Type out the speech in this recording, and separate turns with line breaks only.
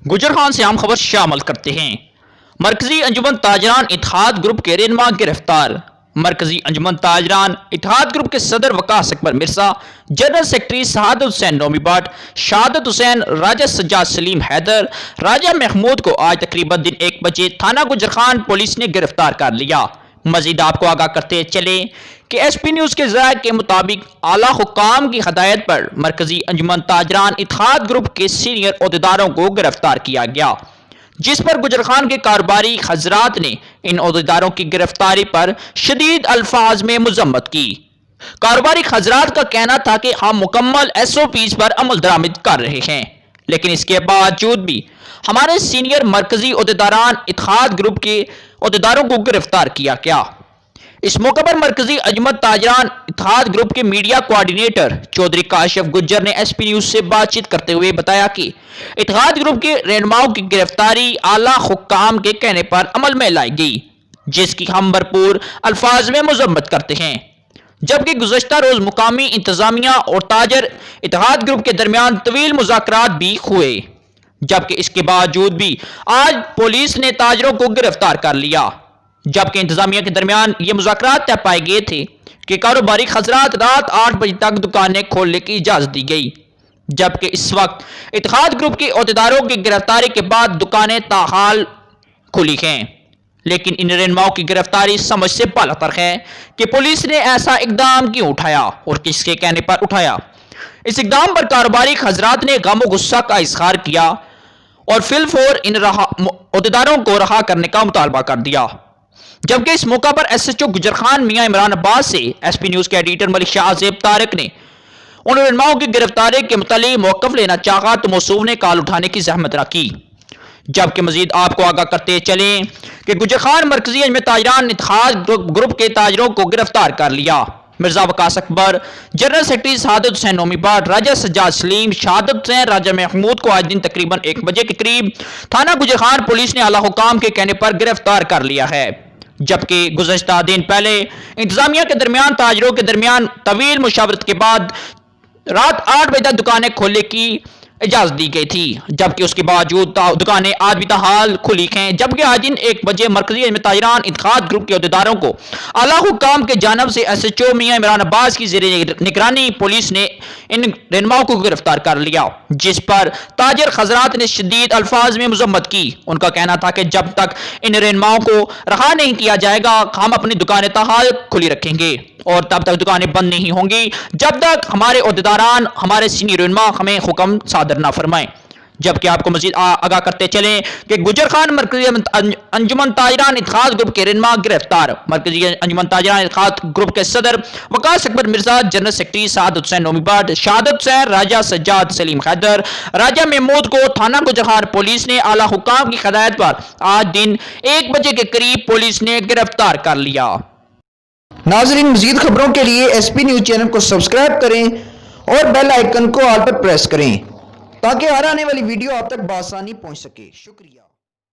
गुजर खान से आम खबर शामिल करते हैं। मरकजी अंजुमन ताजरान इत्तेहाद ग्रुप के रहनुमा गिरफ्तार। मरकजी अंजुमन ताजरान इत्तेहाद ग्रुप के सदर वकास अकबर मिर्जा, जनरल सेक्रेटरी सआदत हुसैन नोमी भट्ट, शहादत हुसैन, राजा सज्जाद सलीम हैदर, राजा महमूद को आज तकरीबन दिन 1 बजे थाना गुजर खान पुलिस ने गिरफ्तार कर लिया। मजीद आपको आगाह करते चले कि एसपी न्यूज़ के ज़राए के मुताबिक आला हुक्काम की हदायत पर मरकजी अंजुमन ताजरान इत्तेहाद ग्रुप के सीनियर ओहदेदारों को गिरफ्तार किया गया, जिस पर गुजर खान के कारोबारी हजरात ने इन ओहदेदारों की गिरफ्तारी पर शदीद अल्फाज में मजम्मत की। कारोबारी हजरात का कहना था कि हम मुकम्मल SOPs पर अमल दरामद कर रहे हैं, लेकिन इसके बावजूद भी हमारे सीनियर मरकजी ओहदेदारान इत्तेहाद ग्रुप के ओहदेदारों को गिरफ्तार किया गया। इस मौके पर मरकजी अंजुमन ताजरान इत्तेहाद ग्रुप के मीडिया कोऑर्डिनेटर चौधरी काशिफ गुज्जर ने एसपी न्यूज से बातचीत करते हुए बताया कि इत्तेहाद ग्रुप के रहनुमाओं की गिरफ्तारी आला हुक्काम के कहने पर अमल में लाई गई, जिसकी हम भरपूर अल्फाज में मजम्मत करते हैं। जबकि गुज़श्ता रोज मुकामी इंतजामिया और ताजर इत्तेहाद ग्रुप के दरमियान तवील मुज़ाकरात भी हुए, जबकि इसके बावजूद भी आज पुलिस ने ताजरों को गिरफ्तार कर लिया। जबकि इंतजामिया के दरमियान ये मुज़ाकरात तय पाए गए थे कि कारोबारी हजरात रात 8 बजे तक दुकानें खोलने की इजाज़त दी गई, जबकि इस वक्त इत्तेहाद ग्रुप के ओहदेदारों की गिरफ्तारी के बाद दुकानें ताहाल खुली हैं। लेकिन इन रहनुमाओं की गिरफ्तारी समझ से बालातर है कि पुलिस ने ऐसा इकदाम क्यों उठाया और किसके कहने पर उठाया। इस इकदाम पर कारोबारी हजरात ने गम गुस्सा का इजहार किया और फिलफौर इन ओहदेदारों को रहा करने का मुतालबा कर दिया। जबकि इस मौका पर SHO गुजर खान मियां इमरान अब्बास से एसपी न्यूज के एडिटर मलिक शाह ज़ेब तारिक ने उन रहनुमाओं की गिरफ्तारी के मुतालिक मौक़िफ़ लेना चाहा तो मौसूफ ने कॉल उठाने की जहमत रखी। जबकि मजीद आपको आगाह करते चलें कि गुजर खान मरकजी अंजुमन ताजरान इत्तेहाद ग्रुप के ताजरों को गिरफ्तार कर लिया। मिर्जा वकास अकबर, जनरल सेक्रेटरी सआदत हुसैन नोमी भट्ट, राजा सज्जाद सलीम, शहादत हुसैन, राजा महमूद को आज दिन तकरीबन 1 बजे के करीब थाना गुजर खान पुलिस ने आला हुक्काम के कहने पर गिरफ्तार कर लिया है। जबकि गुज़श्ता दिन पहले इंतजामिया के दरमियान ताजरों के दरमियान तवील मुशावरत के बाद रात 8 बजे तक दुकानें खोलने की इजाज़त दी गई थी, जबकि उसके बावजूद दुकानें आज भी ताहाल खुली हैं। जबकि आज दिन 1 बजे मरकजी अंजुमन ताजरान इत्तेहाद ग्रुप के ओहदेदारों को आला हुक्काम के जानब से SHO मियां इमरान अब्बास की ज़ेरे निगरानी पुलिस ने इन रहनुमाओं को गिरफ्तार कर लिया, जिस पर ताजर हजरात ने शदीद अल्फाज में मजम्मत की। उनका कहना था कि जब तक इन रहनुमाओं को रहा नहीं किया जाएगा हम अपनी दुकानें ताहाल खुली रखेंगे और तब तक दुकानें बंद नहीं होंगी जब तक हमारे ओहदेदारान, हमारे सीनियर रहनुमा हमें हुक्म सादर ना फरमाएं। जबकि आपको मजीद आगाह करते चलें कि गुजर खान मरकजी अंजुमन ताजरान इत्तेहाद ग्रुप के रहनुमा गिरफ्तार। मरकजी अंजुमन ताजरान इत्तेहाद ग्रुप के सदर वकास अकबर मिर्जा, जनरल सेक्रेटरी सआदत हुसैन नोमी भट्ट, शहादत हुसैन, राजा सज्जाद सलीम हैदर, राजा महमूद को थाना गुजर खान पुलिस ने आला हुक्काम की हिदायत पर आज दिन 1 बजे के करीब पुलिस ने गिरफ्तार कर लिया।
नाजरीन, मजीद खबरों के लिए एसपी न्यूज चैनल को सब्सक्राइब करें और बेल आइकन को ऑल पर प्रेस करें ताकि हर आने वाली वीडियो आप तक बआसानी पहुंच सके। शुक्रिया।